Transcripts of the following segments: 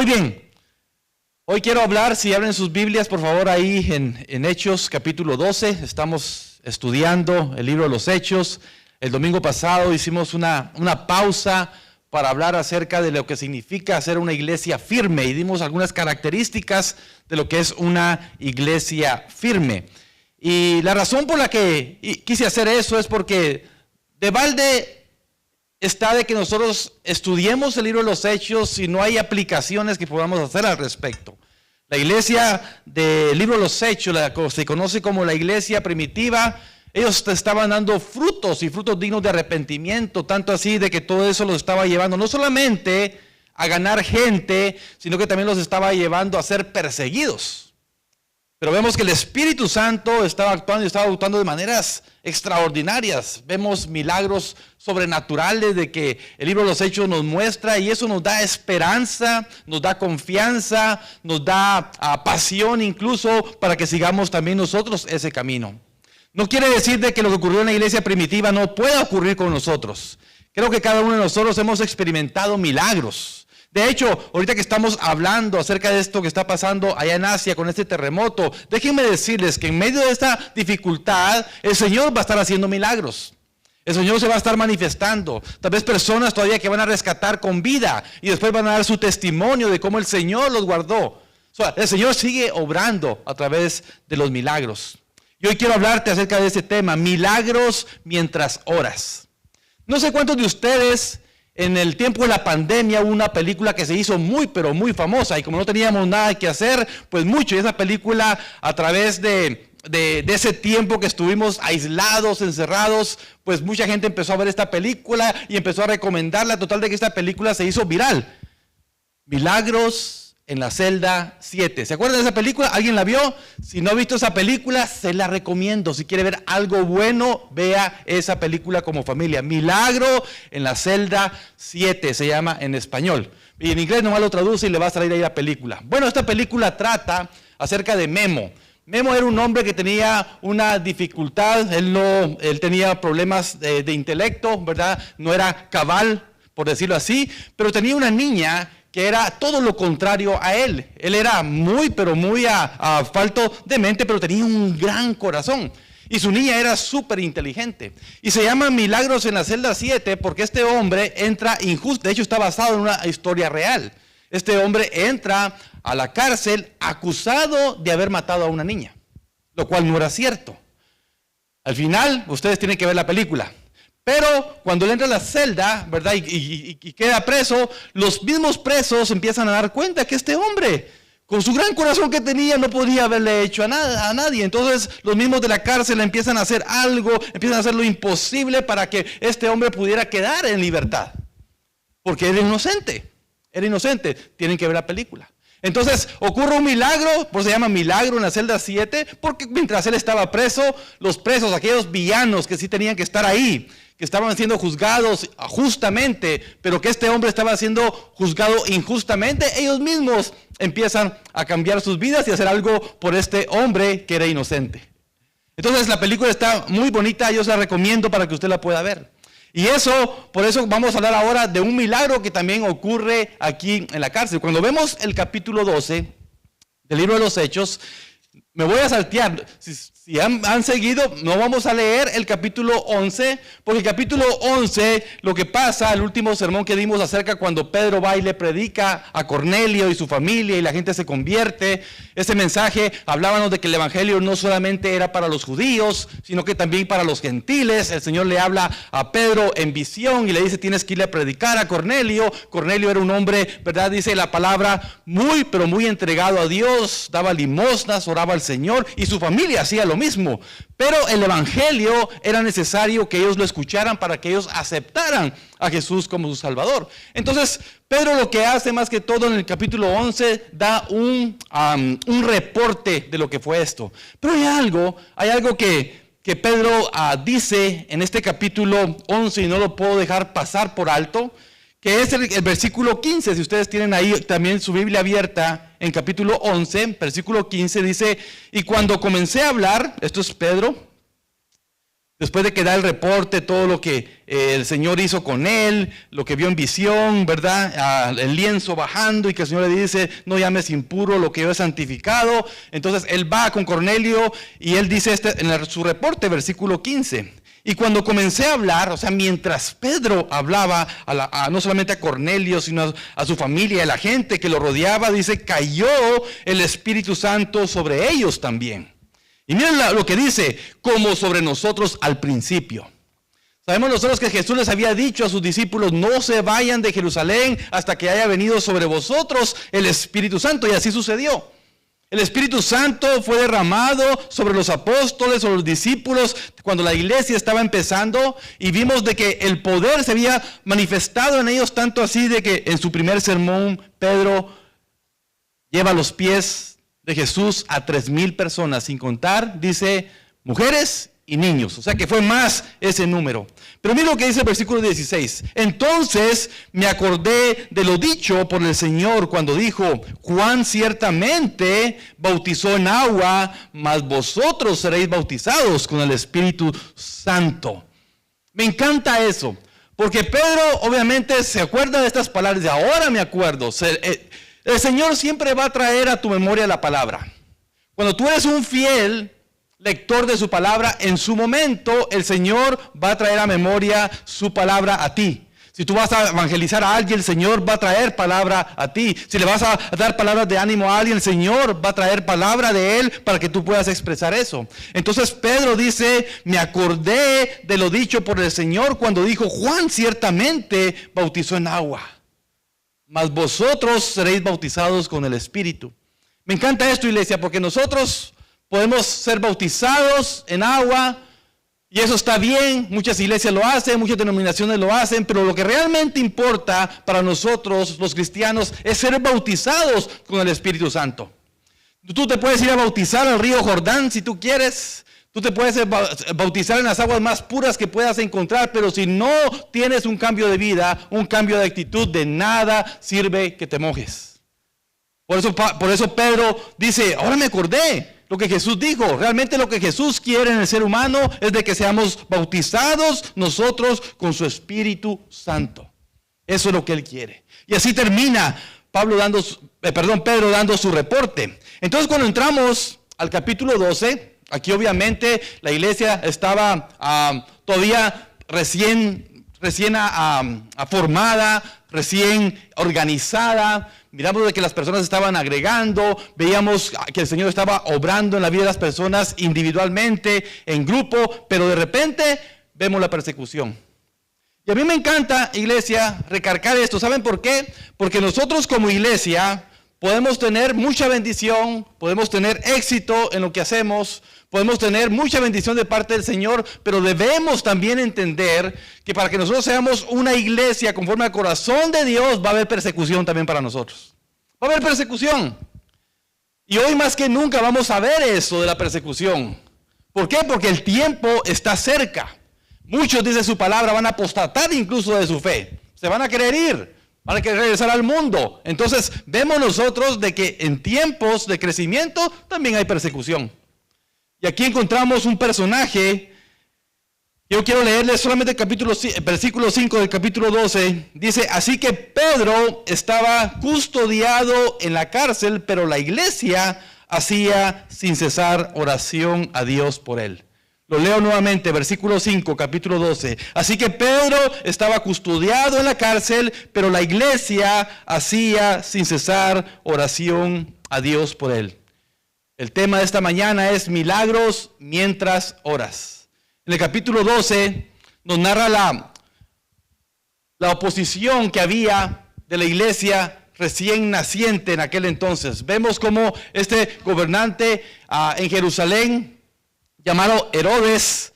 Muy bien, hoy quiero hablar, si abren sus Biblias por favor ahí en Hechos capítulo 12, estamos estudiando el libro de los Hechos. El domingo pasado hicimos una pausa para hablar acerca de lo que significa ser una iglesia firme y dimos algunas características de lo que es una iglesia firme. Y la razón por la que quise hacer eso es porque de balde está de que nosotros estudiemos el libro de los Hechos y no hay aplicaciones que podamos hacer al respecto. La iglesia del libro de los Hechos, se conoce como la iglesia primitiva, ellos estaban dando frutos y frutos dignos de arrepentimiento, tanto así de que todo eso los estaba llevando no solamente a ganar gente, sino que también los estaba llevando a ser perseguidos. Pero vemos que el Espíritu Santo estaba actuando de maneras extraordinarias. Vemos milagros sobrenaturales de que el libro de los Hechos nos muestra, y eso nos da esperanza, nos da confianza, nos da pasión incluso para que sigamos también nosotros ese camino. No quiere decir de que lo que ocurrió en la iglesia primitiva no pueda ocurrir con nosotros. Creo que cada uno de nosotros hemos experimentado milagros. De hecho, ahorita que estamos hablando acerca de esto que está pasando allá en Asia con este terremoto, déjenme decirles que en medio de esta dificultad, el Señor va a estar haciendo milagros. El Señor se va a estar manifestando. Tal vez personas todavía que van a rescatar con vida y después van a dar su testimonio de cómo el Señor los guardó. O sea, el Señor sigue obrando a través de los milagros. Y hoy quiero hablarte acerca de este tema, milagros mientras oras. No sé cuántos de ustedes, en el tiempo de la pandemia, hubo una película que se hizo muy, pero muy famosa. Y como no teníamos nada que hacer, pues mucho. Y esa película, a través de ese tiempo que estuvimos aislados, encerrados, pues mucha gente empezó a ver esta película y empezó a recomendarla. Total de que esta película se hizo viral. Milagros en la celda 7. ¿Se acuerdan de esa película? ¿Alguien la vio? Si no ha visto esa película, se la recomiendo. Si quiere ver algo bueno, vea esa película como familia. Milagro en la celda 7 se llama en español. Y en inglés nomás lo traduce y le va a salir ahí la película. Bueno, esta película trata acerca de Memo. Memo era un hombre que tenía una dificultad. Él tenía problemas de intelecto, ¿verdad? No era cabal, por decirlo así, pero tenía una niña que era todo lo contrario a él. Él era muy, pero muy falto de mente, pero tenía un gran corazón. Y su niña era súper inteligente. Y se llama Milagros en la celda 7 porque este hombre entra injusto. De hecho, está basado en una historia real. Este hombre entra a la cárcel acusado de haber matado a una niña, lo cual no era cierto. Al final, ustedes tienen que ver la película. Pero cuando él entra a la celda, ¿verdad? Y queda preso, los mismos presos empiezan a dar cuenta que este hombre, con su gran corazón que tenía, no podía haberle hecho a nadie. Entonces los mismos de la cárcel empiezan a hacer algo, empiezan a hacer lo imposible para que este hombre pudiera quedar en libertad. Porque era inocente, Tienen que ver la película. Entonces ocurre un milagro, por eso se llama Milagro en la celda 7, porque mientras él estaba preso, los presos, aquellos villanos que sí tenían que estar ahí, que estaban siendo juzgados justamente, pero que este hombre estaba siendo juzgado injustamente, ellos mismos empiezan a cambiar sus vidas y a hacer algo por este hombre que era inocente. Entonces la película está muy bonita, yo se la recomiendo para que usted la pueda ver. Y por eso vamos a hablar ahora de un milagro que también ocurre aquí en la cárcel. Cuando vemos el capítulo 12 del libro de los Hechos, me voy a saltear. Si han seguido, no vamos a leer el capítulo 11, porque el capítulo 11, lo que pasa, el último sermón que dimos acerca cuando Pedro va y le predica a Cornelio y su familia y la gente se convierte, ese mensaje hablábamos de que el evangelio no solamente era para los judíos, sino que también para los gentiles. El Señor le habla a Pedro en visión y le dice, tienes que irle a predicar a Cornelio. Cornelio era un hombre, ¿verdad? Dice la palabra, muy, pero muy entregado a Dios, daba limosnas, oraba al Señor y su familia hacía lo mismo, pero el evangelio era necesario que ellos lo escucharan para que ellos aceptaran a Jesús como su Salvador. Entonces Pedro lo que hace más que todo en el capítulo 11 da un reporte de lo que fue esto. Pero hay algo que Pedro dice en este capítulo 11 y no lo puedo dejar pasar por alto, que es el versículo 15. Si ustedes tienen ahí también su Biblia abierta, en capítulo 11, versículo 15 dice, y cuando comencé a hablar, esto es Pedro, Después de que da el reporte, todo lo que el Señor hizo con él, lo que vio en visión, ¿verdad? El lienzo bajando y que el Señor le dice, no llames impuro lo que yo he santificado. Entonces él va con Cornelio y él dice en su reporte, versículo 15. Y cuando comencé a hablar, o sea, mientras Pedro hablaba no solamente a Cornelio, sino a su familia y a la gente que lo rodeaba, dice, cayó el Espíritu Santo sobre ellos también. Y miren lo que dice, como sobre nosotros al principio. Sabemos nosotros que Jesús les había dicho a sus discípulos, no se vayan de Jerusalén hasta que haya venido sobre vosotros el Espíritu Santo. Y así sucedió. El Espíritu Santo fue derramado sobre los apóstoles, sobre los discípulos, cuando la iglesia estaba empezando. Y vimos de que el poder se había manifestado en ellos, tanto así de que en su primer sermón, Pedro lleva los pies de Jesús a 3,000 personas, sin contar, dice, mujeres y niños. O sea que fue más ese número. Pero mira lo que dice el versículo 16. Entonces me acordé de lo dicho por el Señor cuando dijo, Juan ciertamente bautizó en agua, mas vosotros seréis bautizados con el Espíritu Santo. Me encanta eso, porque Pedro obviamente se acuerda de estas palabras, de ahora me acuerdo. El Señor siempre va a traer a tu memoria la palabra. Cuando tú eres un fiel lector de su palabra, en su momento el Señor va a traer a memoria su palabra a ti. Si tú vas a evangelizar a alguien, el Señor va a traer palabra a ti. Si le vas a dar palabras de ánimo a alguien, el Señor va a traer palabra de Él para que tú puedas expresar eso. Entonces Pedro dice, me acordé de lo dicho por el Señor cuando dijo, Juan ciertamente bautizó en agua, mas vosotros seréis bautizados con el Espíritu. Me encanta esto, iglesia, porque nosotros podemos ser bautizados en agua y eso está bien. Muchas iglesias lo hacen, muchas denominaciones lo hacen, pero lo que realmente importa para nosotros, los cristianos, es ser bautizados con el Espíritu Santo. Tú te puedes ir a bautizar al río Jordán si tú quieres. Tú te puedes bautizar en las aguas más puras que puedas encontrar, pero si no tienes un cambio de vida, un cambio de actitud, de nada sirve que te mojes. Por eso Pedro dice, ahora me acordé lo que Jesús dijo. Realmente lo que Jesús quiere en el ser humano es de que seamos bautizados nosotros con su Espíritu Santo. Eso es lo que Él quiere. Y así termina Pedro dando su reporte. Entonces cuando entramos al capítulo 12... Aquí obviamente la iglesia estaba todavía recién formada, recién organizada. Miramos de que las personas estaban agregando, veíamos que el Señor estaba obrando en la vida de las personas individualmente, en grupo, pero de repente vemos la persecución. Y a mí me encanta, iglesia, recargar esto. ¿Saben por qué? Porque nosotros como iglesia podemos tener mucha bendición, podemos tener éxito en lo que hacemos, podemos tener mucha bendición de parte del Señor, pero debemos también entender que para que nosotros seamos una iglesia conforme al corazón de Dios, va a haber persecución también para nosotros. Va a haber persecución. Y hoy más que nunca vamos a ver eso de la persecución. ¿Por qué? Porque el tiempo está cerca. Muchos, dice su palabra, van a apostatar incluso de su fe. Se van a querer ir. Van a querer regresar al mundo. Entonces vemos nosotros de que en tiempos de crecimiento también hay persecución. Y aquí encontramos un personaje. Yo quiero leerles solamente el versículo 5 del capítulo 12. Dice, así que Pedro estaba custodiado en la cárcel, pero la iglesia hacía sin cesar oración a Dios por él. Lo leo nuevamente, versículo 5, capítulo 12. Así que Pedro estaba custodiado en la cárcel, pero la iglesia hacía sin cesar oración a Dios por él. El tema de esta mañana es milagros mientras oras. En el capítulo 12 nos narra la oposición que había de la iglesia recién naciente en aquel entonces. Vemos como este gobernante en Jerusalén, llamado Herodes,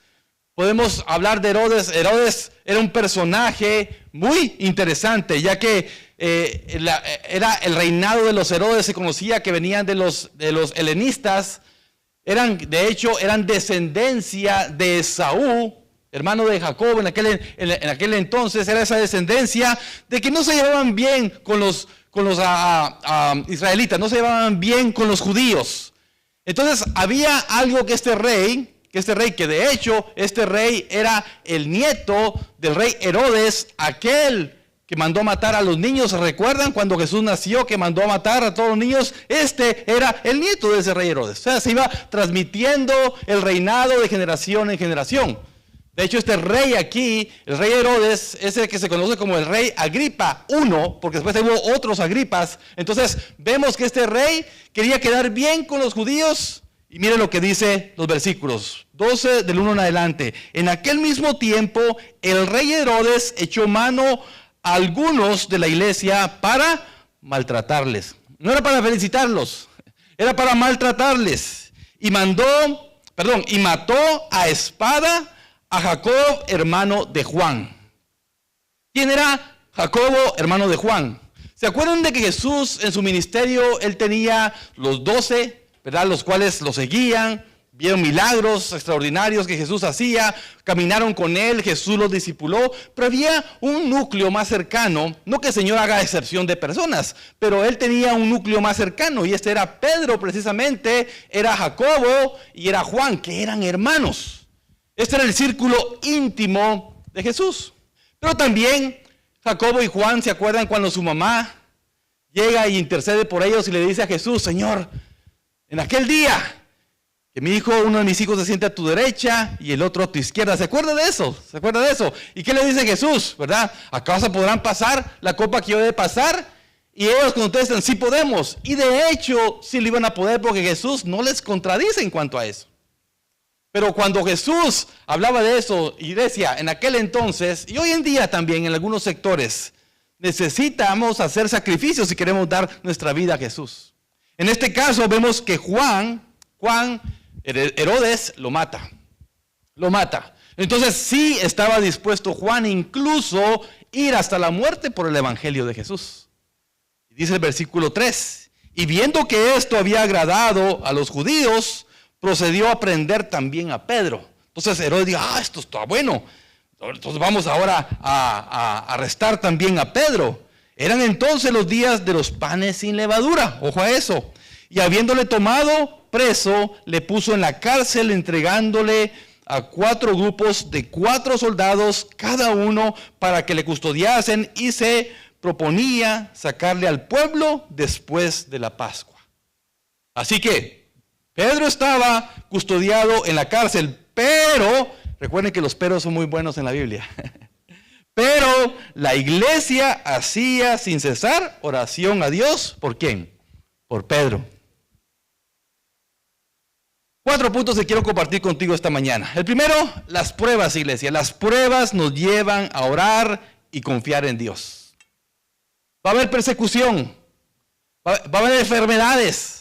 podemos hablar de Herodes. Herodes era un personaje muy interesante, ya que era el reinado de los Herodes, se conocía que venían de los helenistas, de hecho eran descendencia de Esaú, hermano de Jacob. En aquel entonces era esa descendencia de que no se llevaban bien con los israelitas, no se llevaban bien con los judíos. Entonces había algo que este rey que este rey, que de hecho este rey era el nieto del rey Herodes, aquel que mandó a matar a los niños. ¿Recuerdan cuando Jesús nació, que mandó a matar a todos los niños? Este era el nieto de ese rey Herodes. O sea, se iba transmitiendo el reinado de generación en generación. De hecho, este rey aquí, el rey Herodes, es el que se conoce como el rey Agripa I, porque después hubo otros Agripas. Entonces, vemos que este rey quería quedar bien con los judíos. Y mire lo que dice los versículos 12 del 1 en adelante. En aquel mismo tiempo, el rey Herodes echó mano a algunos de la iglesia para maltratarles. No era para felicitarlos, era para maltratarles. Y mató a espada a Jacobo, hermano de Juan. ¿Quién era Jacobo, hermano de Juan? ¿Se acuerdan de que Jesús en su ministerio, él tenía los 12, ¿verdad? Los cuales lo seguían, vieron milagros extraordinarios que Jesús hacía, caminaron con él, Jesús los discipuló, pero había un núcleo más cercano, no que el Señor haga excepción de personas, pero él tenía un núcleo más cercano, y este era Pedro precisamente, era Jacobo y era Juan, que eran hermanos. Este era el círculo íntimo de Jesús. Pero también Jacobo y Juan, ¿se acuerdan cuando su mamá llega e intercede por ellos y le dice a Jesús: Señor, en aquel día que mi hijo, uno de mis hijos se siente a tu derecha y el otro a tu izquierda? ¿Se acuerda de eso? ¿Se acuerda de eso? ¿Y qué le dice Jesús? ¿Verdad? ¿Acaso podrán pasar la copa que yo he de pasar? Y ellos contestan: sí podemos. Y de hecho, sí lo iban a poder, porque Jesús no les contradice en cuanto a eso. Pero cuando Jesús hablaba de eso, iglesia, en aquel entonces, y hoy en día también en algunos sectores, necesitamos hacer sacrificios si queremos dar nuestra vida a Jesús. En este caso vemos que Herodes lo mata. Entonces sí estaba dispuesto Juan incluso ir hasta la muerte por el evangelio de Jesús. Dice el versículo 3, y viendo que esto había agradado a los judíos, procedió a prender también a Pedro. Entonces Herodes dijo: esto está bueno, entonces vamos ahora a arrestar también a Pedro. Eran entonces los días de los panes sin levadura, ojo a eso. Y habiéndole tomado preso, le puso en la cárcel, entregándole a 4 grupos de 4 soldados cada uno, para que le custodiasen, y se proponía sacarle al pueblo después de la Pascua. Así que Pedro estaba custodiado en la cárcel, pero, recuerden que los peros son muy buenos en la Biblia, pero la iglesia hacía sin cesar oración a Dios. ¿Por quién? Por Pedro. 4 puntos que quiero compartir contigo esta mañana. El primero, las pruebas, iglesia. Las pruebas nos llevan a orar y confiar en Dios. Va a haber persecución, va a haber enfermedades.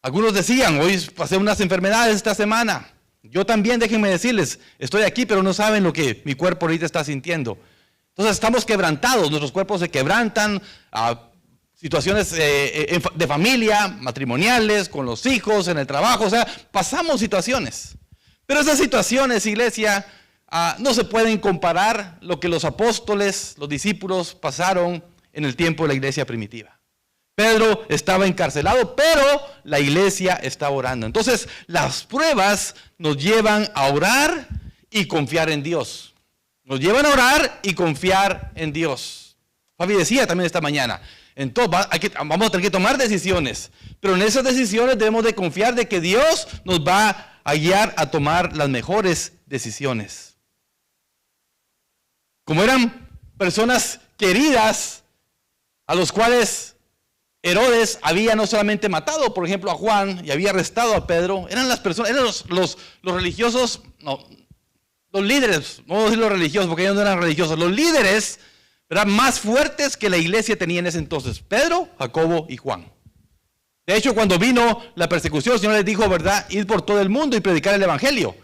Algunos decían: hoy pasé unas enfermedades esta semana. Yo también, déjenme decirles, estoy aquí, pero no saben lo que mi cuerpo ahorita está sintiendo. Entonces estamos quebrantados, nuestros cuerpos se quebrantan a situaciones de familia, matrimoniales, con los hijos, en el trabajo. O sea, pasamos situaciones. Pero esas situaciones, iglesia, no se pueden comparar lo que los apóstoles, los discípulos pasaron en el tiempo de la iglesia primitiva. Pedro estaba encarcelado, pero la iglesia está orando. Entonces, las pruebas nos llevan a orar y confiar en Dios. Nos llevan a orar y confiar en Dios. Fabi decía también esta mañana, entonces vamos a tener que tomar decisiones, pero en esas decisiones debemos de confiar de que Dios nos va a guiar a tomar las mejores decisiones. Como eran personas queridas, a los cuales Herodes había no solamente matado, por ejemplo, a Juan, y había arrestado a Pedro, eran las personas, eran los religiosos, no, los líderes, no voy a decir los religiosos porque ellos no eran religiosos, los líderes eran más fuertes que la iglesia tenía en ese entonces: Pedro, Jacobo y Juan. De hecho, cuando vino la persecución, el Señor les dijo, ¿verdad?, ir por todo el mundo y predicar el evangelio.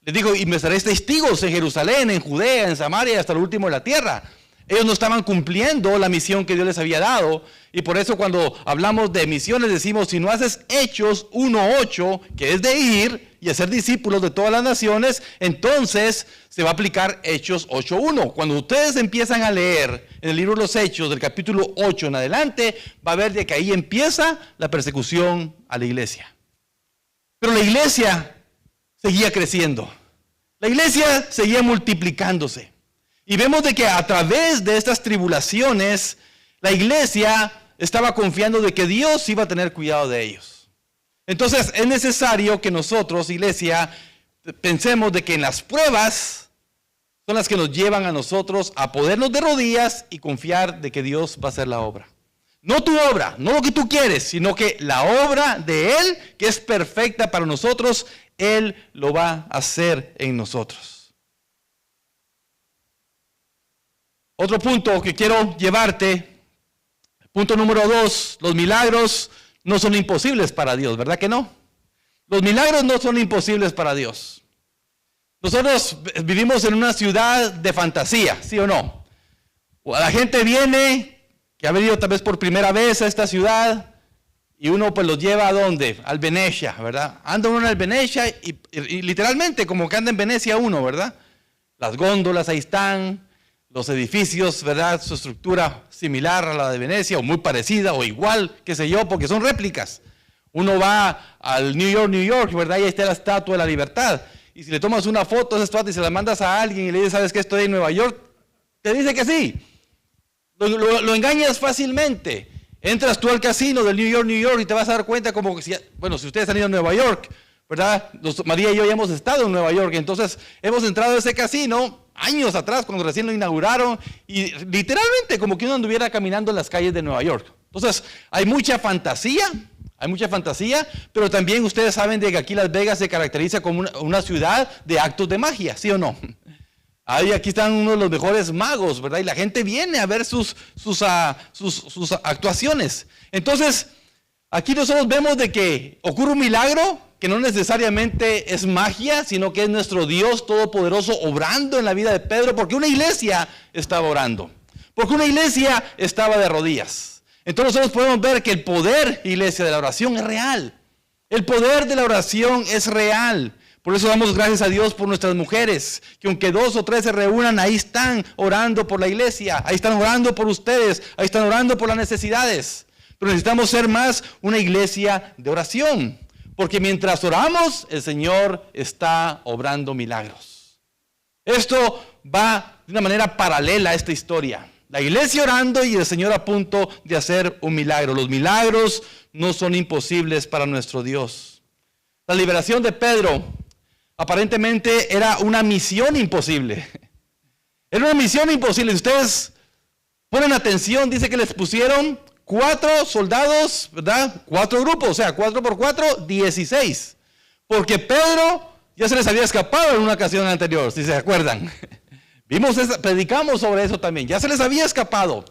Les dijo: y me seréis testigos en Jerusalén, en Judea, en Samaria, hasta lo último de la tierra. Ellos no estaban cumpliendo la misión que Dios les había dado, y por eso cuando hablamos de misiones decimos: si no haces Hechos 1:8, que es de ir y hacer discípulos de todas las naciones, entonces se va a aplicar Hechos 8:1. Cuando ustedes empiezan a leer en el libro de los Hechos, del capítulo 8 en adelante, va a ver de que ahí empieza la persecución a la iglesia. Pero la iglesia seguía creciendo. La iglesia seguía multiplicándose. Y vemos de que a través de estas tribulaciones, la iglesia estaba confiando de que Dios iba a tener cuidado de ellos. Entonces es necesario que nosotros, iglesia, pensemos de que en las pruebas son las que nos llevan a nosotros a ponernos de rodillas y confiar de que Dios va a hacer la obra. No tu obra, no lo que tú quieres, sino que la obra de Él, que es perfecta para nosotros, Él lo va a hacer en nosotros. Otro punto que quiero llevarte, punto número 2, los milagros no son imposibles para Dios, ¿verdad que no? Los milagros no son imposibles para Dios. Nosotros vivimos en una ciudad de fantasía, ¿sí o no? La gente viene, que ha venido tal vez por primera vez a esta ciudad, y uno pues los lleva ¿a dónde? Al Venecia, ¿verdad? Anda uno en el Venecia y literalmente como que anda en Venecia uno, ¿verdad? Las góndolas ahí están, los edificios, ¿verdad? Su estructura similar a la de Venecia, o muy parecida, o igual, qué sé yo, porque son réplicas. Uno va al New York, ¿verdad? Y ahí está la Estatua de la Libertad. Y si le tomas una foto de esa estatua y se la mandas a alguien y le dices, ¿sabes qué? Estoy en Nueva York, te dice que sí. Lo engañas fácilmente. Entras tú al casino del New York y te vas a dar cuenta como que si ustedes han ido a Nueva York, ¿verdad? María y yo ya hemos estado en Nueva York, entonces hemos entrado a ese casino años atrás cuando recién lo inauguraron y literalmente como que uno anduviera caminando en las calles de Nueva York. Entonces hay mucha fantasía, pero también ustedes saben de que aquí Las Vegas se caracteriza como una ciudad de actos de magia, ¿sí o no? Aquí están uno de los mejores magos, ¿verdad? Y la gente viene a ver sus actuaciones. Entonces, aquí nosotros vemos de que ocurre un milagro que no necesariamente es magia, sino que es nuestro Dios Todopoderoso obrando en la vida de Pedro, porque una iglesia estaba orando, porque una iglesia estaba de rodillas. Entonces nosotros podemos ver que el poder, iglesia, de la oración es real. El poder de la oración es real. Por eso damos gracias a Dios por nuestras mujeres, que aunque 2 o 3 se reúnan, ahí están orando por la iglesia, ahí están orando por ustedes, ahí están orando por las necesidades. Pero necesitamos ser más una iglesia de oración, porque mientras oramos, el Señor está obrando milagros. Esto va de una manera paralela a esta historia. La iglesia orando y el Señor a punto de hacer un milagro. Los milagros no son imposibles para nuestro Dios. La liberación de Pedro aparentemente era una misión imposible. Era una misión imposible. Si ustedes ponen atención, dice que les pusieron 4 soldados, ¿verdad? 4 grupos, o sea, 4 por 4, 16. Porque Pedro ya se les había escapado en una ocasión anterior, si se acuerdan. Predicamos sobre eso también. Ya se les había escapado.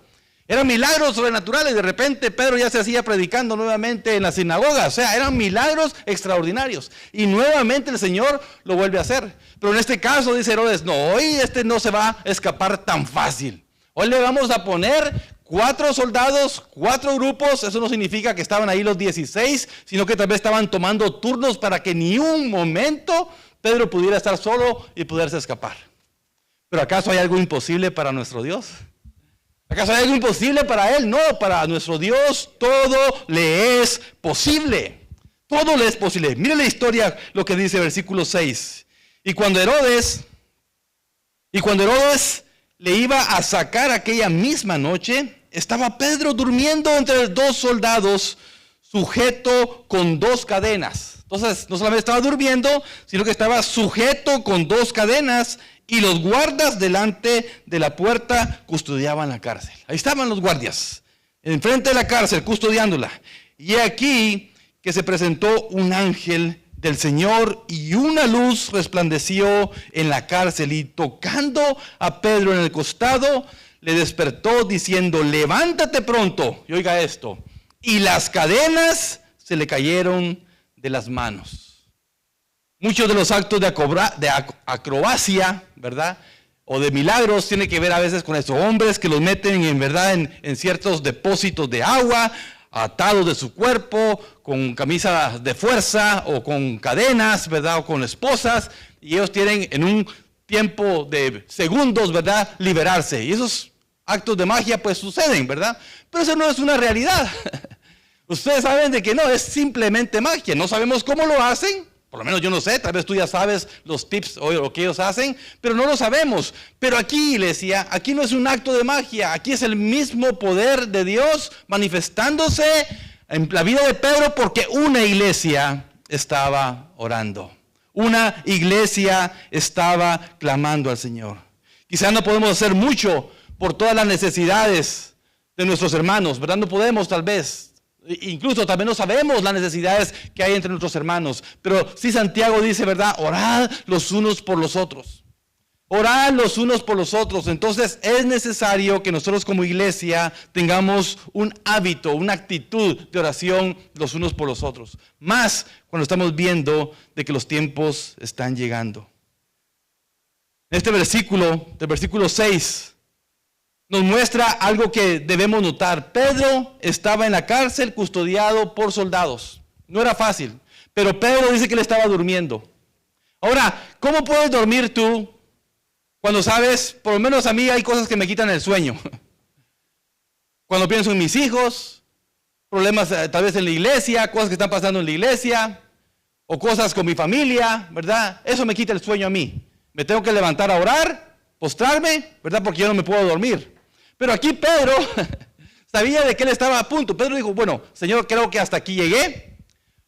Eran milagros sobrenaturales. De repente Pedro ya se hacía predicando nuevamente en la sinagoga. O sea, eran milagros extraordinarios. Y nuevamente el Señor lo vuelve a hacer. Pero en este caso dice Herodes, no, hoy no se va a escapar tan fácil. Hoy le vamos a poner 4 soldados, 4 grupos. Eso no significa que estaban ahí los 16, sino que tal vez estaban tomando turnos para que ni un momento Pedro pudiera estar solo y poderse escapar. ¿Pero acaso hay algo imposible para nuestro Dios? ¿Acaso hay algo imposible para Él? No, para nuestro Dios todo le es posible. Todo le es posible. Mire la historia, lo que dice versículo 6. Y cuando Herodes le iba a sacar aquella misma noche, estaba Pedro durmiendo entre 2 soldados, sujeto con 2 cadenas. Entonces, no solamente estaba durmiendo, sino que estaba sujeto con 2 cadenas. Y los guardas delante de la puerta custodiaban la cárcel. Ahí estaban los guardias, enfrente de la cárcel, custodiándola. Y aquí que se presentó un ángel del Señor y una luz resplandeció en la cárcel. Y tocando a Pedro en el costado, le despertó diciendo, levántate pronto. Y oiga esto. Y las cadenas se le cayeron de las manos. Muchos de los actos de acrobacia, ¿verdad? O de milagros tiene que ver a veces con estos hombres que los meten en ciertos depósitos de agua, atados de su cuerpo, con camisas de fuerza o con cadenas, ¿verdad? O con esposas, y ellos tienen en un tiempo de segundos, ¿verdad? Liberarse. Y esos actos de magia pues suceden, ¿verdad? Pero eso no es una realidad. Ustedes saben de que no, es simplemente magia. No sabemos cómo lo hacen. Por lo menos yo no sé, tal vez tú ya sabes los tips o lo que ellos hacen, pero no lo sabemos. Pero aquí, iglesia, aquí no es un acto de magia, aquí es el mismo poder de Dios manifestándose en la vida de Pedro porque una iglesia estaba orando. Una iglesia estaba clamando al Señor. Quizás no podemos hacer mucho por todas las necesidades de nuestros hermanos, ¿verdad? No podemos tal vez. Incluso también no sabemos las necesidades que hay entre nuestros hermanos. Pero sí Santiago dice, ¿verdad? Orad los unos por los otros. Orad los unos por los otros. Entonces es necesario que nosotros como iglesia tengamos un hábito, una actitud de oración los unos por los otros. Más cuando estamos viendo de que los tiempos están llegando. En este versículo, del versículo 6, nos muestra algo que debemos notar. Pedro estaba en la cárcel custodiado por soldados. No era fácil, pero Pedro dice que él estaba durmiendo. Ahora, ¿cómo puedes dormir tú cuando sabes, por lo menos a mí hay cosas que me quitan el sueño? Cuando pienso en mis hijos, problemas tal vez en la iglesia, cosas que están pasando en la iglesia, o cosas con mi familia, ¿verdad? Eso me quita el sueño a mí. Me tengo que levantar a orar, postrarme, ¿verdad? Porque yo no me puedo dormir. Pero aquí Pedro sabía de que él estaba a punto. Pedro dijo, bueno, Señor, creo que hasta aquí llegué.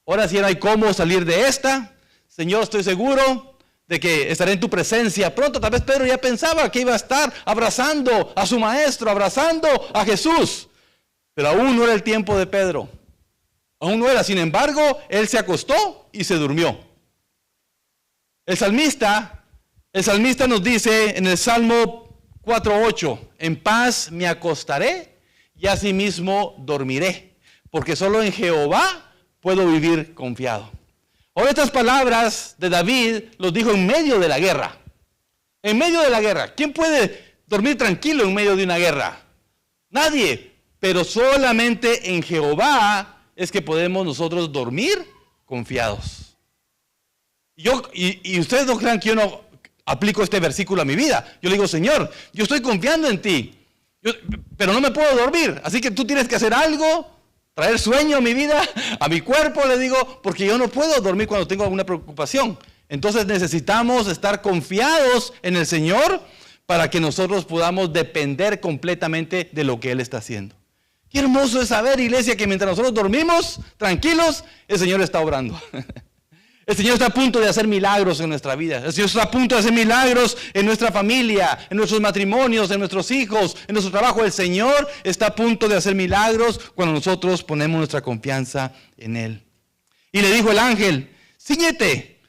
Ahora sí no hay cómo salir de esta. Señor, estoy seguro de que estaré en tu presencia pronto. Tal vez Pedro ya pensaba que iba a estar abrazando a su maestro, abrazando a Jesús. Pero aún no era el tiempo de Pedro. Aún no era. Sin embargo, él se acostó y se durmió. El salmista nos dice en el Salmo 4:8, en paz me acostaré y asimismo dormiré, porque solo en Jehová puedo vivir confiado. Ahora estas palabras de David los dijo en medio de la guerra. En medio de la guerra. ¿Quién puede dormir tranquilo en medio de una guerra? Nadie. Pero solamente en Jehová es que podemos nosotros dormir confiados. Y ustedes no crean que yo no aplico este versículo a mi vida. Yo le digo, Señor, yo estoy confiando en ti, pero no me puedo dormir. Así que tú tienes que hacer algo, traer sueño a mi vida, a mi cuerpo, le digo, porque yo no puedo dormir cuando tengo alguna preocupación. Entonces necesitamos estar confiados en el Señor para que nosotros podamos depender completamente de lo que Él está haciendo. Qué hermoso es saber, iglesia, que mientras nosotros dormimos tranquilos, el Señor está obrando. El Señor está a punto de hacer milagros en nuestra vida. El Señor está a punto de hacer milagros en nuestra familia, en nuestros matrimonios, en nuestros hijos, en nuestro trabajo. El Señor está a punto de hacer milagros cuando nosotros ponemos nuestra confianza en Él. Y le dijo el ángel, cíñete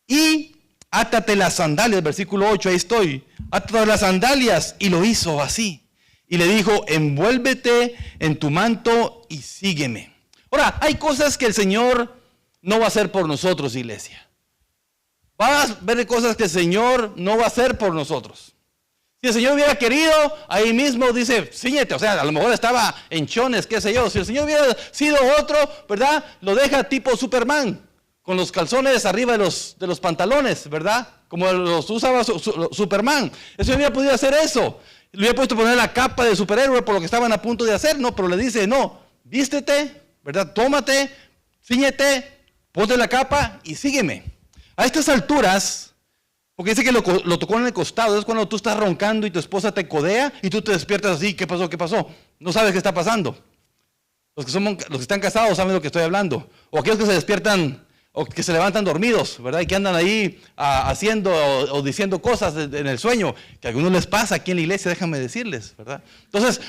y átate las sandalias. Versículo 8, ahí estoy. Átate las sandalias. Y lo hizo así. Y le dijo, envuélvete en tu manto y sígueme. Ahora, hay cosas que el Señor no va a hacer por nosotros, iglesia. Va a ver cosas que el Señor no va a hacer por nosotros. Si el Señor hubiera querido, ahí mismo dice, cíñete. O sea, a lo mejor estaba en chones, qué sé yo. Si el Señor hubiera sido otro, ¿verdad? Lo deja tipo Superman, con los calzones arriba de los pantalones, ¿verdad? Como los usaba Superman. El Señor hubiera podido hacer eso. Le hubiera puesto a poner la capa de superhéroe por lo que estaban a punto de hacer. No, pero le dice, no, vístete, ¿verdad? Tómate, cíñete, ponte la capa y sígueme. A estas alturas, porque dice que lo tocó en el costado, es cuando tú estás roncando y tu esposa te codea y tú te despiertas así, ¿qué pasó? ¿Qué pasó? No sabes qué está pasando. Los que están casados saben de lo que estoy hablando. O aquellos que se despiertan o que se levantan dormidos, ¿verdad? Y que andan ahí haciendo o diciendo cosas en el sueño, que a algunos les pasa aquí en la iglesia, déjame decirles, ¿verdad? Entonces,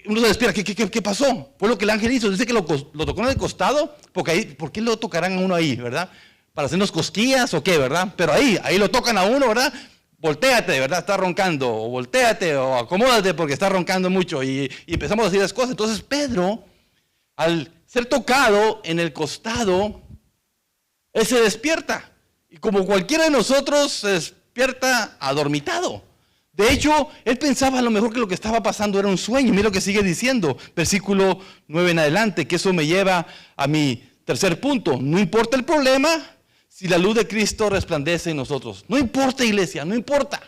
uno se despierta, ¿qué pasó? Fue lo que el ángel hizo, dice que lo tocó en el costado, porque ahí, ¿por qué lo tocarán a uno ahí, verdad? ¿Para hacernos cosquillas o qué, verdad? Pero ahí lo tocan a uno, ¿verdad? Voltéate, ¿verdad? Está roncando, o voltéate, o acomódate porque está roncando mucho, y empezamos a decir las cosas. Entonces Pedro, al ser tocado en el costado, él se despierta. Y como cualquiera de nosotros, se despierta adormitado. De hecho, él pensaba a lo mejor que lo que estaba pasando era un sueño. Mira lo que sigue diciendo, versículo 9 en adelante, que eso me lleva a mi tercer punto. No importa el problema si la luz de Cristo resplandece en nosotros. No importa, iglesia, no importa.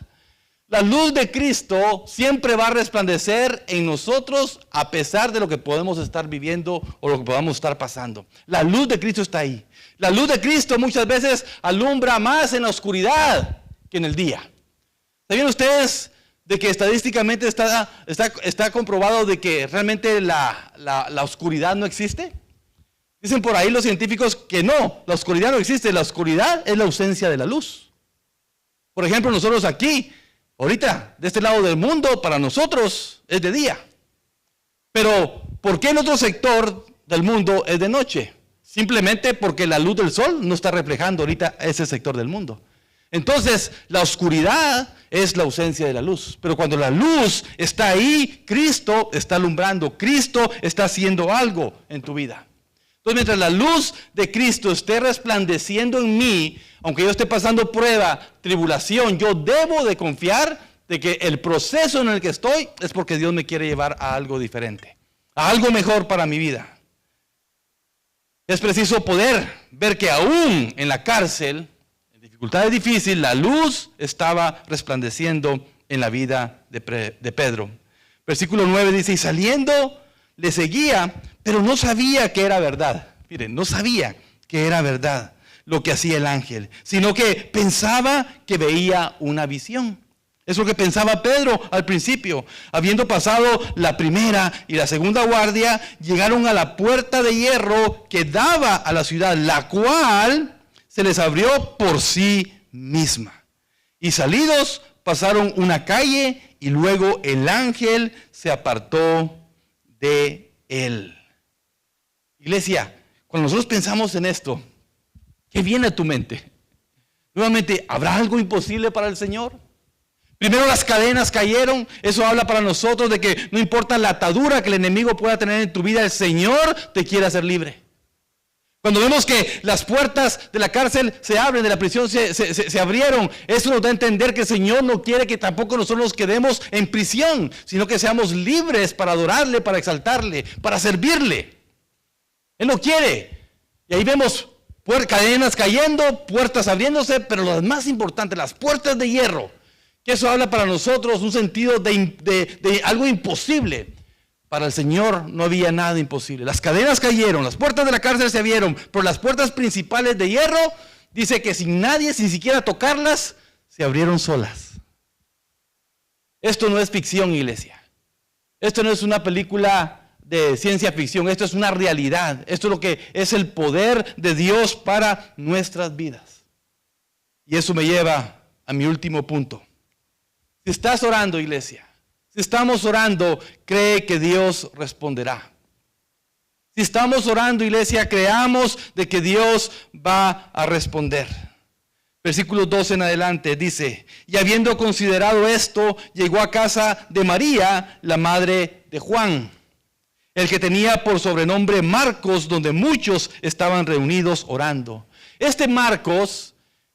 La luz de Cristo siempre va a resplandecer en nosotros a pesar de lo que podemos estar viviendo o lo que podamos estar pasando. La luz de Cristo está ahí. La luz de Cristo muchas veces alumbra más en la oscuridad que en el día. ¿Sabían ustedes de que estadísticamente está comprobado de que realmente la oscuridad no existe? Dicen por ahí los científicos que no, la oscuridad no existe. La oscuridad es la ausencia de la luz. Por ejemplo, nosotros aquí, ahorita, de este lado del mundo, para nosotros es de día. Pero, ¿por qué en otro sector del mundo es de noche? Simplemente porque la luz del sol no está reflejando ahorita ese sector del mundo. Entonces, la oscuridad es la ausencia de la luz. Pero cuando la luz está ahí, Cristo está alumbrando. Cristo está haciendo algo en tu vida. Entonces, mientras la luz de Cristo esté resplandeciendo en mí, aunque yo esté pasando prueba, tribulación, yo debo de confiar de que el proceso en el que estoy es porque Dios me quiere llevar a algo diferente, a algo mejor para mi vida. Es preciso poder ver que aún en la cárcel, en dificultades difíciles, la luz estaba resplandeciendo en la vida de Pedro. Versículo 9 dice, y saliendo le seguía, pero no sabía que era verdad. Miren, no sabía que era verdad lo que hacía el ángel, sino que pensaba que veía una visión. Es lo que pensaba Pedro al principio. Habiendo pasado la primera y la segunda guardia, llegaron a la puerta de hierro que daba a la ciudad, la cual se les abrió por sí misma. Y salidos pasaron una calle y luego el ángel se apartó de él. Iglesia, cuando nosotros pensamos en esto, ¿qué viene a tu mente? Nuevamente, ¿habrá algo imposible para el Señor? Primero las cadenas cayeron. Eso habla para nosotros de que no importa la atadura que el enemigo pueda tener en tu vida, el Señor te quiere hacer libre. Cuando vemos que las puertas de la cárcel se abren, de la prisión se abrieron, eso nos da a entender que el Señor no quiere que tampoco nosotros nos quedemos en prisión, sino que seamos libres para adorarle, para exaltarle, para servirle. Él no quiere. Y ahí vemos cadenas cayendo, puertas abriéndose, pero lo más importante, las puertas de hierro, que eso habla para nosotros un sentido de algo imposible. Para el Señor no había nada imposible. Las cadenas cayeron, las puertas de la cárcel se abrieron, pero las puertas principales de hierro, dice que sin nadie, sin siquiera tocarlas, se abrieron solas. Esto no es ficción, iglesia. Esto no es una película de ciencia ficción, esto es una realidad. Esto es lo que es el poder de Dios para nuestras vidas. Y eso me lleva a mi último punto. Si estás orando, iglesia, si estamos orando, cree que Dios responderá. Si estamos orando, iglesia, creamos de que Dios va a responder. Versículo 12 en adelante dice, y habiendo considerado esto, llegó a casa de María, la madre de Juan, el que tenía por sobrenombre Marcos, donde muchos estaban reunidos orando. Este Marcos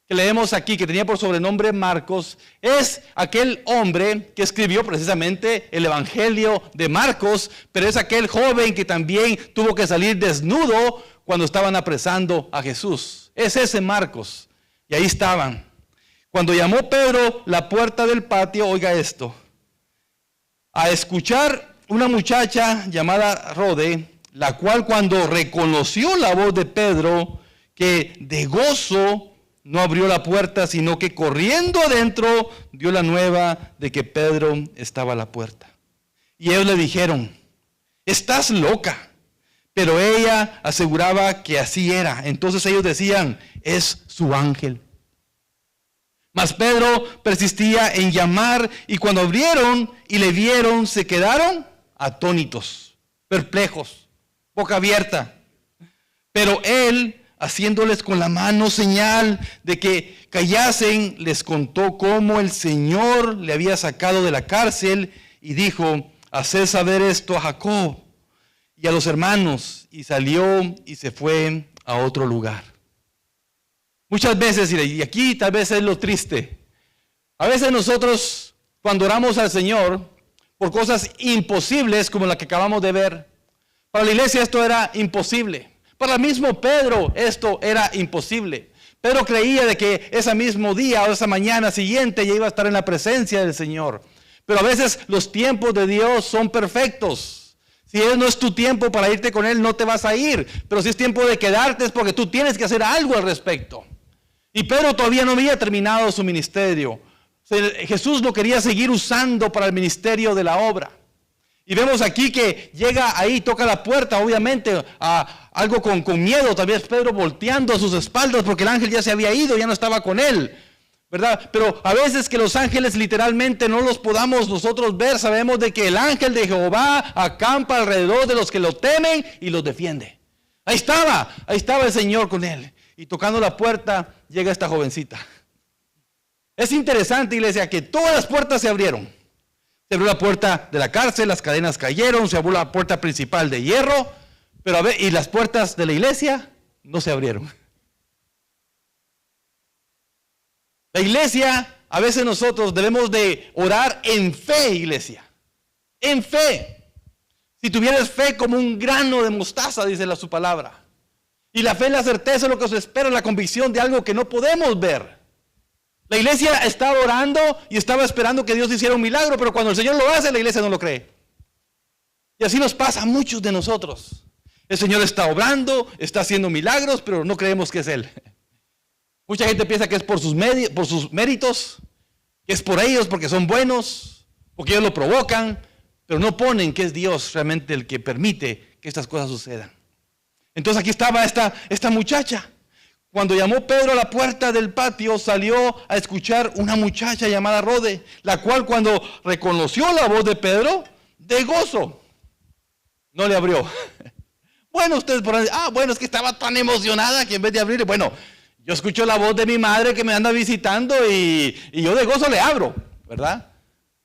que leemos aquí, que tenía por sobrenombre Marcos, es aquel hombre que escribió precisamente el Evangelio de Marcos, pero es aquel joven que también tuvo que salir desnudo cuando estaban apresando a Jesús. Es ese Marcos. Y ahí estaban. Cuando llamó Pedro la puerta del patio, oiga esto, a escuchar una muchacha llamada Rode, la cual cuando reconoció la voz de Pedro, que de gozo no abrió la puerta, sino que corriendo adentro dio la nueva de que Pedro estaba a la puerta. Y ellos le dijeron, estás loca. Pero ella aseguraba que así era. Entonces ellos decían, es su ángel. Mas Pedro persistía en llamar, y cuando abrieron y le vieron, se quedaron atónitos, perplejos, boca abierta. Pero él, haciéndoles con la mano señal de que callasen, les contó cómo el Señor le había sacado de la cárcel y dijo, haced saber esto a Jacob y a los hermanos, y salió y se fue a otro lugar. Muchas veces, y aquí tal vez es lo triste, a veces nosotros cuando oramos al Señor por cosas imposibles como la que acabamos de ver, para la iglesia esto era imposible. Para el mismo Pedro esto era imposible. Pedro creía de que ese mismo día o esa mañana siguiente ya iba a estar en la presencia del Señor. Pero a veces los tiempos de Dios son perfectos. Si no es tu tiempo para irte con Él, no te vas a ir. Pero si es tiempo de quedarte es porque tú tienes que hacer algo al respecto. Y Pedro todavía no había terminado su ministerio. Jesús lo quería seguir usando para el ministerio de la obra. Y vemos aquí que llega ahí, toca la puerta, obviamente, algo con miedo. También es Pedro volteando a sus espaldas porque el ángel ya se había ido, ya no estaba con él, ¿verdad? Pero a veces que los ángeles literalmente no los podamos nosotros ver, sabemos de que el ángel de Jehová acampa alrededor de los que lo temen y los defiende. Ahí estaba el Señor con él. Y tocando la puerta llega esta jovencita. Es interesante, iglesia, que todas las puertas se abrieron. Se abrió la puerta de la cárcel, las cadenas cayeron, se abrió la puerta principal de hierro, pero y las puertas de la iglesia no se abrieron. La iglesia, a veces nosotros debemos de orar en fe, iglesia. En fe. Si tuvieras fe como un grano de mostaza, dice su palabra. Y la fe es la certeza de lo que se espera, la convicción de algo que no podemos ver. La iglesia estaba orando y estaba esperando que Dios hiciera un milagro, pero cuando el Señor lo hace, la iglesia no lo cree. Y así nos pasa a muchos de nosotros. El Señor está obrando, está haciendo milagros, pero no creemos que es Él. Mucha gente piensa que es por sus méritos, que es por ellos porque son buenos, porque ellos lo provocan, pero no ponen que es Dios realmente el que permite que estas cosas sucedan. Entonces aquí estaba esta muchacha. Cuando llamó Pedro a la puerta del patio, salió a escuchar una muchacha llamada Rode, la cual cuando reconoció la voz de Pedro, de gozo, no le abrió. Bueno, ustedes podrán decir, bueno, es que estaba tan emocionada que en vez de abrir, bueno, yo escucho la voz de mi madre que me anda visitando y yo de gozo le abro, ¿verdad?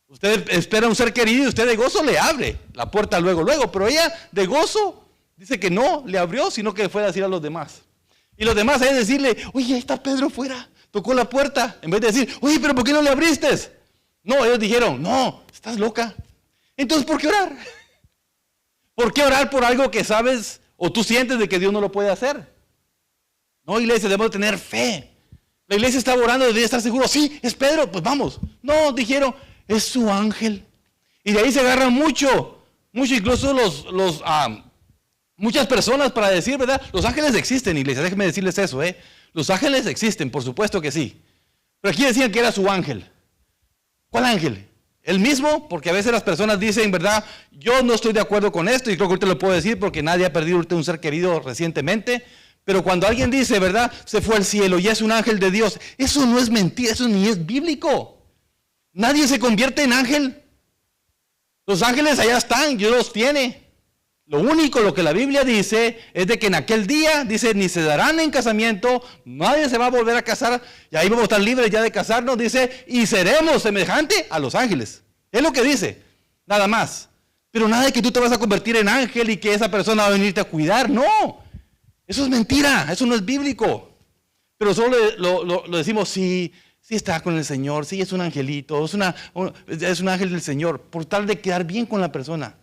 Usted espera un ser querido y usted de gozo le abre la puerta luego, pero ella de gozo dice que no le abrió, sino que fue a decir a los demás. Y los demás hay decirle, oye, ahí está Pedro fuera, tocó la puerta, en vez de decir, oye, pero ¿por qué no le abriste? No, ellos dijeron, no, estás loca. Entonces, ¿por qué orar? ¿Por qué orar por algo que sabes o tú sientes de que Dios no lo puede hacer? No, iglesia, debemos tener fe. La iglesia estaba orando, debería estar seguro, sí, es Pedro, pues vamos. No, dijeron, es su ángel. Y de ahí se agarran mucho, incluso muchas personas para decir, ¿verdad? Los ángeles existen, iglesia, déjenme decirles eso, Los ángeles existen, por supuesto que sí. Pero aquí decían que era su ángel. ¿Cuál ángel? ¿El mismo? Porque a veces las personas dicen, ¿verdad? Yo no estoy de acuerdo con esto, y creo que usted lo puede decir porque nadie ha perdido un ser querido recientemente. Pero cuando alguien dice, ¿verdad? Se fue al cielo y es un ángel de Dios. Eso no es mentira, eso ni es bíblico. Nadie se convierte en ángel. Los ángeles allá están, Dios los tiene. Lo único, lo que la Biblia dice, es de que en aquel día, dice, ni se darán en casamiento, nadie se va a volver a casar, y ahí vamos a estar libres ya de casarnos, dice, y seremos semejante a los ángeles. Es lo que dice, nada más. Pero nada de que tú te vas a convertir en ángel y que esa persona va a venirte a cuidar, no. Eso es mentira, eso no es bíblico. Pero solo lo decimos, sí está con el Señor, sí es un angelito, es un ángel del Señor, por tal de quedar bien con la persona.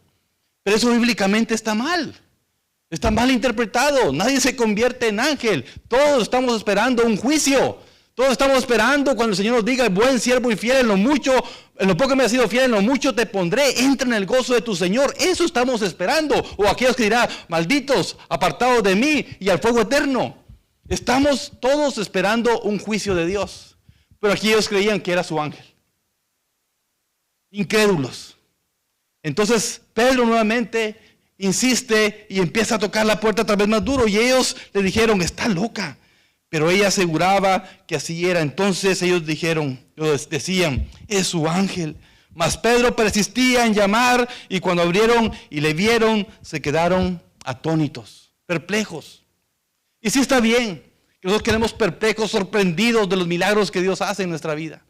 Pero eso bíblicamente está mal interpretado. Nadie se convierte en ángel. Todos estamos esperando un juicio. Todos estamos esperando cuando el Señor nos diga, buen siervo y fiel en lo poco me has sido fiel, en lo mucho te pondré, entra en el gozo de tu Señor. Eso estamos esperando. O aquellos que dirán, malditos, apartados de mí y al fuego eterno. Estamos todos esperando un juicio de Dios. Pero aquí ellos creían que era su ángel. Incrédulos. Entonces Pedro nuevamente insiste y empieza a tocar la puerta otra vez más duro y ellos le dijeron, está loca. Pero ella aseguraba que así era. Entonces ellos decían, es su ángel. Mas Pedro persistía en llamar y cuando abrieron y le vieron, se quedaron atónitos, perplejos. Y sí está bien que nosotros quedemos perplejos, sorprendidos de los milagros que Dios hace en nuestra vida.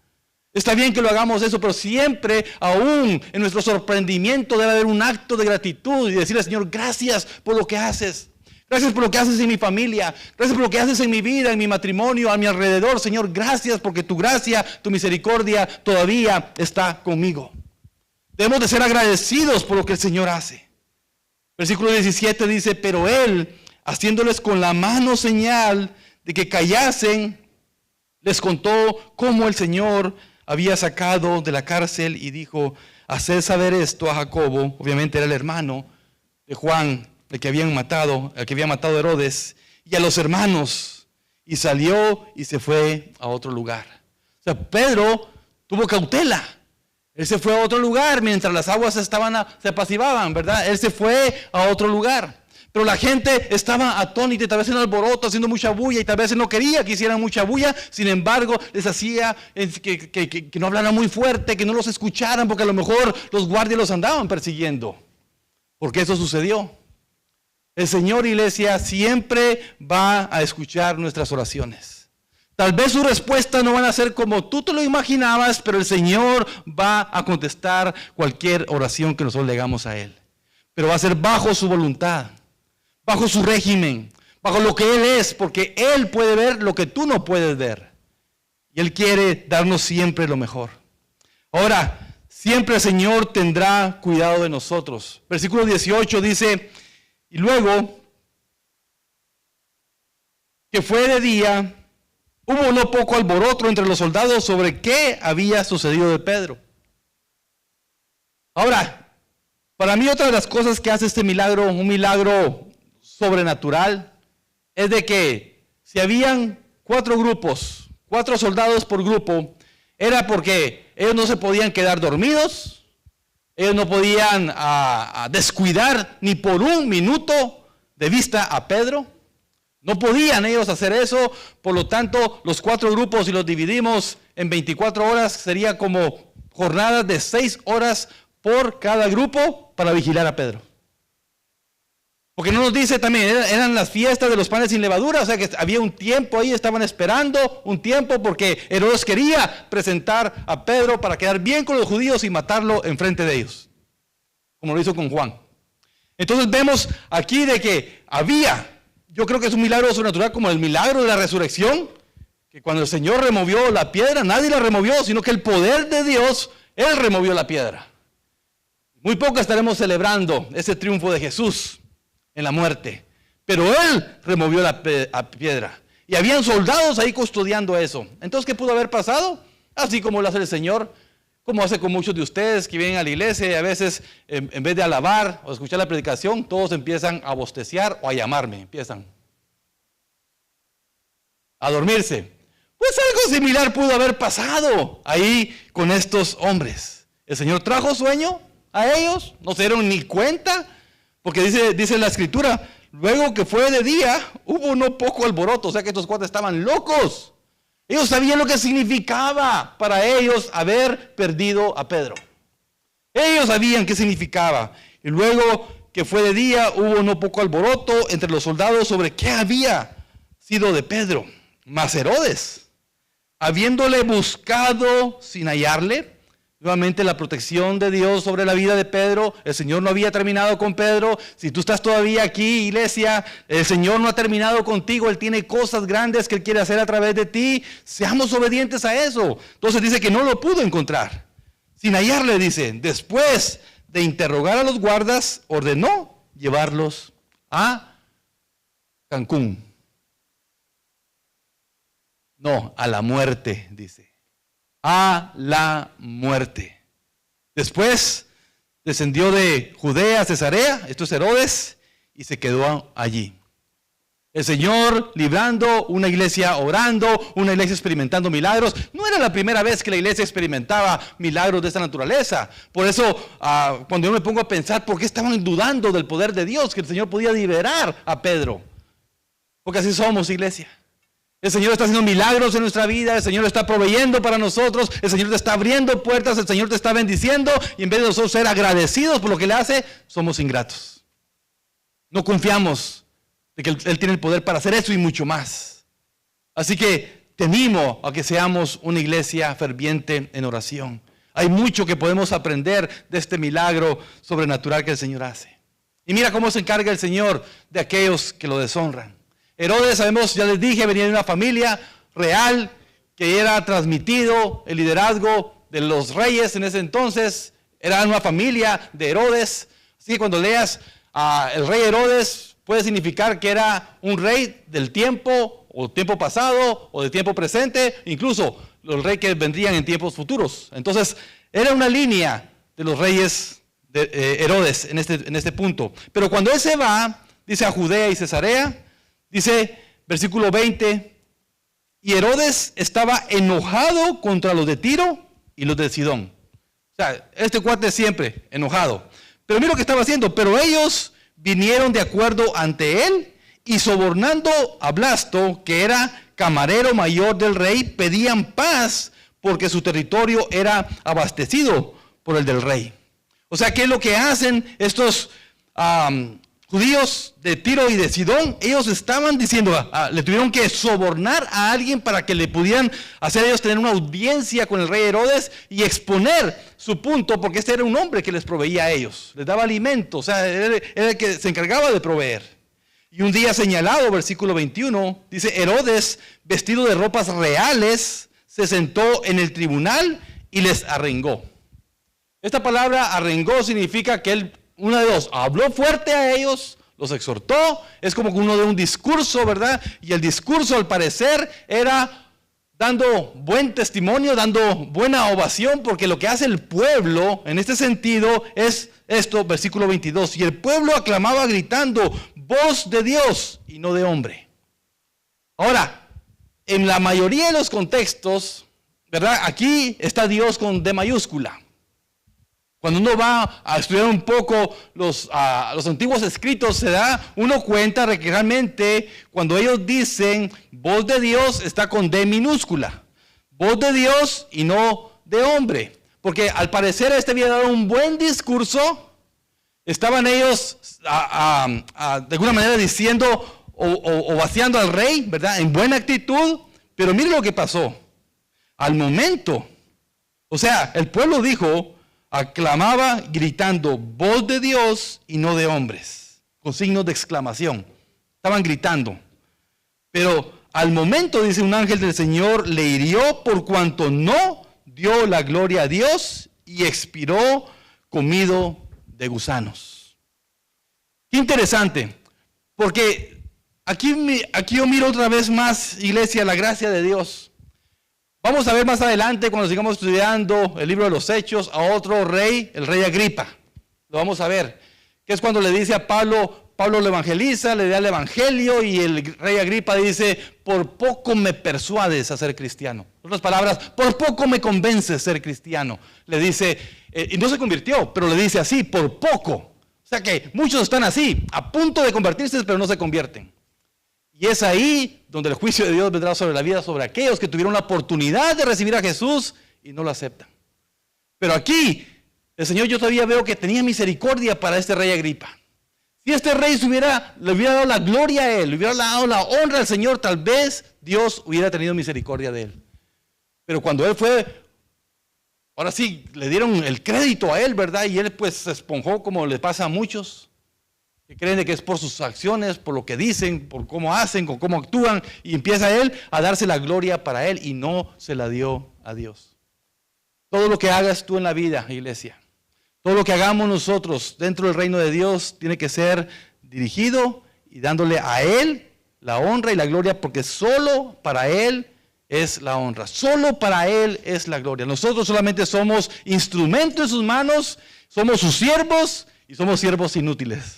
Está bien que lo hagamos eso, pero siempre, aún en nuestro sorprendimiento, debe haber un acto de gratitud y decirle al Señor, gracias por lo que haces. Gracias por lo que haces en mi familia. Gracias por lo que haces en mi vida, en mi matrimonio, a mi alrededor. Señor, gracias porque tu gracia, tu misericordia todavía está conmigo. Debemos de ser agradecidos por lo que el Señor hace. Versículo 17 dice, pero Él, haciéndoles con la mano señal de que callasen, les contó cómo el Señor había sacado de la cárcel y dijo: haced saber esto a Jacobo. Obviamente era el hermano de Juan, el que había matado a Herodes, y a los hermanos. Y salió y se fue a otro lugar. O sea, Pedro tuvo cautela. Él se fue a otro lugar mientras las aguas se apaciguaban, ¿verdad? Él se fue a otro lugar. Pero la gente estaba atónita, tal vez en alboroto, haciendo mucha bulla, y tal vez no quería que hicieran mucha bulla. Sin embargo, les hacía que no hablaran muy fuerte, que no los escucharan, porque a lo mejor los guardias los andaban persiguiendo. Porque eso sucedió. El Señor, iglesia, siempre va a escuchar nuestras oraciones. Tal vez su respuesta no van a ser como tú te lo imaginabas, pero el Señor va a contestar cualquier oración que nosotros le hagamos a Él. Pero va a ser bajo su voluntad, bajo su régimen, bajo lo que Él es, porque Él puede ver lo que tú no puedes ver. Y Él quiere darnos siempre lo mejor. Ahora, siempre el Señor tendrá cuidado de nosotros. Versículo 18 dice: y luego que fue de día, hubo no poco alboroto entre los soldados sobre qué había sucedido de Pedro. Ahora, para mí otra de las cosas que hace este milagro, un milagro sobrenatural, es de que si habían 4 grupos, 4 soldados por grupo, era porque ellos no se podían quedar dormidos, ellos no podían descuidar ni por un minuto de vista a Pedro. No podían ellos hacer eso. Por lo tanto, los 4 grupos, si los dividimos en 24 horas, sería como jornadas de 6 horas por cada grupo para vigilar a Pedro. Porque no nos dice también, eran las fiestas de los panes sin levadura, o sea que había un tiempo ahí, estaban esperando un tiempo porque Herodes quería presentar a Pedro para quedar bien con los judíos y matarlo enfrente de ellos, como lo hizo con Juan. Entonces vemos aquí de que yo creo que es un milagro sobrenatural como el milagro de la resurrección, que cuando el Señor removió la piedra, nadie la removió, sino que el poder de Dios, Él removió la piedra. Muy poco estaremos celebrando ese triunfo de Jesús en la muerte, pero Él removió la piedra. Y habían soldados ahí custodiando eso. Entonces, ¿qué pudo haber pasado? Así como lo hace el Señor, como hace con muchos de ustedes que vienen a la iglesia y a veces en vez de alabar o escuchar la predicación, todos empiezan a bosteciar o a llamarme, empiezan a dormirse. Pues algo similar pudo haber pasado ahí con estos hombres. El Señor trajo sueño a ellos, no se dieron ni cuenta, porque dice la Escritura, luego que fue de día, hubo no poco alboroto, o sea que estos 4 estaban locos. Ellos sabían lo que significaba para ellos haber perdido a Pedro. Ellos sabían qué significaba. Y luego que fue de día, hubo no poco alboroto entre los soldados sobre qué había sido de Pedro. Mas Herodes, habiéndole buscado sin hallarle, nuevamente la protección de Dios sobre la vida de Pedro. El Señor no había terminado con Pedro. Si tú estás todavía aquí, iglesia, el Señor no ha terminado contigo. Él tiene cosas grandes que Él quiere hacer a través de ti. Seamos obedientes a eso. Entonces dice que no lo pudo encontrar. Sin hallarle, dice, después de interrogar a los guardas, ordenó llevarlos a Cancún. No, a la muerte, dice. A la muerte. Después descendió de Judea a Cesarea, esto es Herodes, y se quedó allí. El Señor librando, una iglesia orando, una iglesia experimentando milagros. No era la primera vez que la iglesia experimentaba milagros de esta naturaleza. Por eso, cuando yo me pongo a pensar, ¿por qué estaban dudando del poder de Dios? Que el Señor podía liberar a Pedro. Porque así somos, iglesia. El Señor está haciendo milagros en nuestra vida, el Señor está proveyendo para nosotros, el Señor te está abriendo puertas, el Señor te está bendiciendo, y en vez de nosotros ser agradecidos por lo que le hace, somos ingratos. No confiamos de que Él tiene el poder para hacer eso y mucho más. Así que te animo a que seamos una iglesia ferviente en oración. Hay mucho que podemos aprender de este milagro sobrenatural que el Señor hace. Y mira cómo se encarga el Señor de aquellos que lo deshonran. Herodes, sabemos, ya les dije, venía de una familia real que era transmitido el liderazgo de los reyes en ese entonces. Era una familia de Herodes. Así que cuando leas el rey Herodes, puede significar que era un rey del tiempo, o tiempo pasado, o de tiempo presente, incluso los reyes que vendrían en tiempos futuros. Entonces, era una línea de los reyes de Herodes en este punto. Pero cuando él se va, dice a Judea y Cesarea, dice, versículo 20, y Herodes estaba enojado contra los de Tiro y los de Sidón. O sea, este cuate siempre enojado. Pero mira lo que estaba haciendo. Pero ellos vinieron de acuerdo ante él y sobornando a Blasto, que era camarero mayor del rey, pedían paz porque su territorio era abastecido por el del rey. O sea, ¿qué es lo que hacen estos judíos de Tiro y de Sidón? Ellos estaban diciendo, le tuvieron que sobornar a alguien para que le pudieran hacer ellos tener una audiencia con el rey Herodes y exponer su punto, porque este era un hombre que les proveía a ellos, les daba alimento, o sea, era el que se encargaba de proveer. Y un día señalado, versículo 21, dice, Herodes, vestido de ropas reales, se sentó en el tribunal y les arrengó. Esta palabra arrengó significa que él, uno de dos, habló fuerte a ellos, los exhortó, es como que uno de un discurso, ¿verdad? Y el discurso al parecer era dando buen testimonio, dando buena ovación, porque lo que hace el pueblo en este sentido es esto, versículo 22, y el pueblo aclamaba gritando, voz de Dios y no de hombre. Ahora, en la mayoría de los contextos, ¿verdad? Aquí está Dios con D mayúscula. Cuando uno va a estudiar un poco los antiguos escritos, se da uno cuenta de que realmente cuando ellos dicen voz de Dios está con D minúscula. Voz de Dios y no de hombre. Porque al parecer este había dado un buen discurso. Estaban ellos de alguna manera diciendo o vaciando al rey, ¿verdad? En buena actitud. Pero mire lo que pasó. Al momento, o sea, el pueblo dijo, aclamaba gritando, voz de Dios y no de hombres, con signos de exclamación. Estaban gritando. Pero al momento, dice, un ángel del Señor le hirió por cuanto no dio la gloria a Dios y expiró comido de gusanos. Qué interesante, porque aquí yo miro otra vez más, iglesia, la gracia de Dios. Vamos a ver más adelante, cuando sigamos estudiando el libro de los Hechos, a otro rey, el rey Agripa. Lo vamos a ver, que es cuando le dice a Pablo lo evangeliza, le da el evangelio y el rey Agripa dice, por poco me persuades a ser cristiano. En otras palabras, por poco me convences a ser cristiano. Le dice, y no se convirtió, pero le dice así, por poco. O sea que muchos están así, a punto de convertirse, pero no se convierten. Y es ahí donde el juicio de Dios vendrá sobre la vida, sobre aquellos que tuvieron la oportunidad de recibir a Jesús y no lo aceptan. Pero aquí, el Señor yo todavía veo que tenía misericordia para este rey Agripa. Si este rey le hubiera dado la gloria a él, le hubiera dado la honra al Señor, tal vez Dios hubiera tenido misericordia de él. Pero cuando él fue, ahora sí, le dieron el crédito a él, ¿verdad? Y él pues se esponjó como le pasa a muchos. Que creen que es por sus acciones, por lo que dicen, por cómo hacen, con cómo actúan, y empieza él a darse la gloria para él y no se la dio a Dios. Todo lo que hagas tú en la vida, iglesia, todo lo que hagamos nosotros dentro del reino de Dios tiene que ser dirigido y dándole a Él la honra y la gloria, porque solo para Él es la honra, solo para Él es la gloria. Nosotros solamente somos instrumentos en sus manos, somos sus siervos y somos siervos inútiles.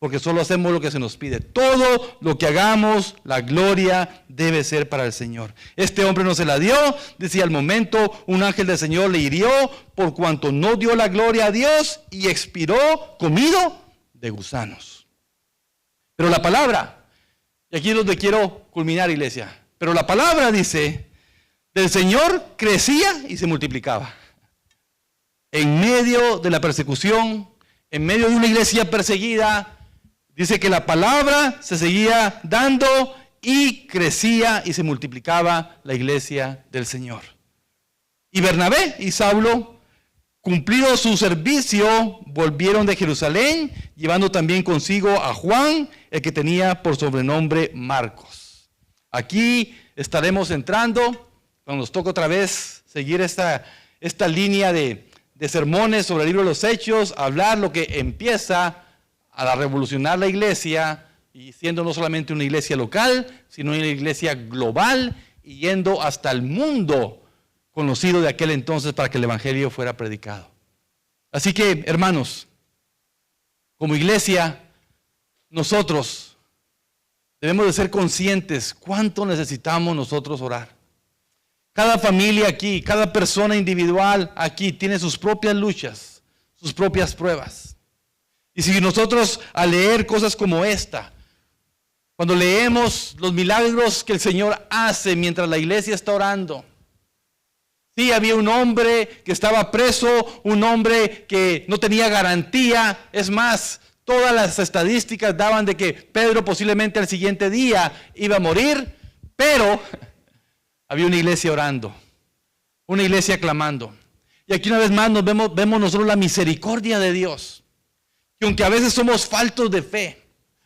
Porque solo hacemos lo que se nos pide. Todo lo que hagamos, la gloria debe ser para el Señor. Este hombre no se la dio. Decía al momento, un ángel del Señor le hirió por cuanto no dio la gloria a Dios y expiró comido de gusanos. Pero la palabra, y aquí es donde quiero culminar, iglesia. Pero la palabra dice, del Señor crecía y se multiplicaba. En medio de la persecución, en medio de una iglesia perseguida, dice que la palabra se seguía dando y crecía y se multiplicaba la iglesia del Señor. Y Bernabé y Saulo, cumplido su servicio, volvieron de Jerusalén, llevando también consigo a Juan, el que tenía por sobrenombre Marcos. Aquí estaremos entrando, cuando nos toca otra vez seguir esta línea de sermones sobre el libro de los Hechos, hablar lo que empieza a revolucionar la iglesia, y siendo no solamente una iglesia local, sino una iglesia global, y yendo hasta el mundo conocido de aquel entonces para que el evangelio fuera predicado. Así que, hermanos, como iglesia, nosotros debemos de ser conscientes cuánto necesitamos nosotros orar. Cada familia aquí, cada persona individual aquí tiene sus propias luchas, sus propias pruebas. Y si nosotros al leer cosas como esta, cuando leemos los milagros que el Señor hace mientras la iglesia está orando. Sí, había un hombre que estaba preso, un hombre que no tenía garantía. Es más, todas las estadísticas daban de que Pedro posiblemente al siguiente día iba a morir, pero había una iglesia orando, una iglesia clamando. Y aquí una vez más vemos nosotros la misericordia de Dios. Que aunque a veces somos faltos de fe,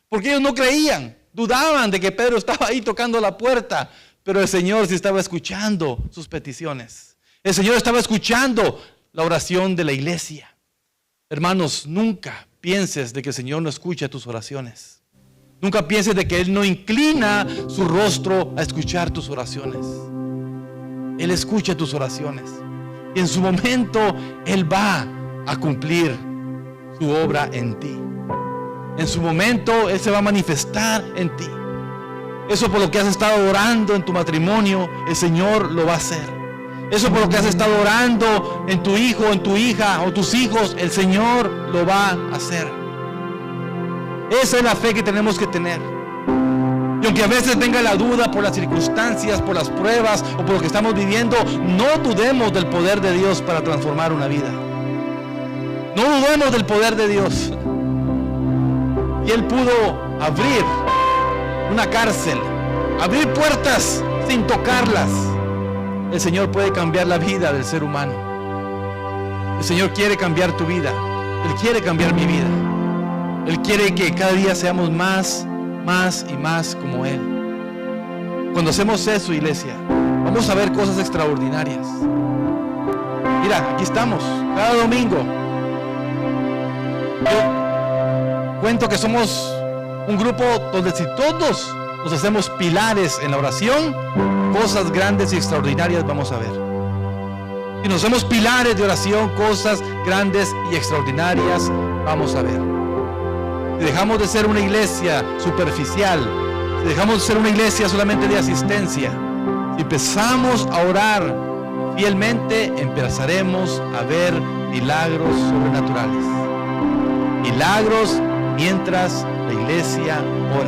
porque ellos no creían, dudaban de que Pedro estaba ahí tocando la puerta, pero el Señor sí estaba escuchando sus peticiones. El Señor estaba escuchando la oración de la iglesia. Hermanos, nunca pienses de que el Señor no escucha tus oraciones. Nunca pienses de que Él no inclina su rostro a escuchar tus oraciones. Él escucha tus oraciones. Y en su momento Él va a cumplir su obra en ti. En su momento Él se va a manifestar en ti. Eso por lo que has estado orando en tu matrimonio, el Señor lo va a hacer. Eso por lo que has estado orando en tu hijo, en tu hija o tus hijos, el Señor lo va a hacer. Esa es la fe que tenemos que tener. Y aunque a veces tenga la duda por las circunstancias, por las pruebas o por lo que estamos viviendo, no dudemos del poder de Dios para transformar una vida. No dudemos del poder de Dios. Y Él pudo abrir una cárcel, abrir puertas sin tocarlas. El Señor puede cambiar la vida del ser humano. El Señor quiere cambiar tu vida. Él quiere cambiar mi vida. Él quiere que cada día seamos más y más como Él. Cuando hacemos eso, iglesia, vamos a ver cosas extraordinarias. Mira, aquí estamos, cada domingo. Yo cuento que somos un grupo donde si todos nos hacemos pilares en la oración, cosas grandes y extraordinarias vamos a ver. Si nos hacemos pilares de oración, cosas grandes y extraordinarias vamos a ver. Si dejamos de ser una iglesia superficial, si dejamos de ser una iglesia solamente de asistencia, si empezamos a orar fielmente, empezaremos a ver milagros sobrenaturales. Milagros mientras la iglesia ora.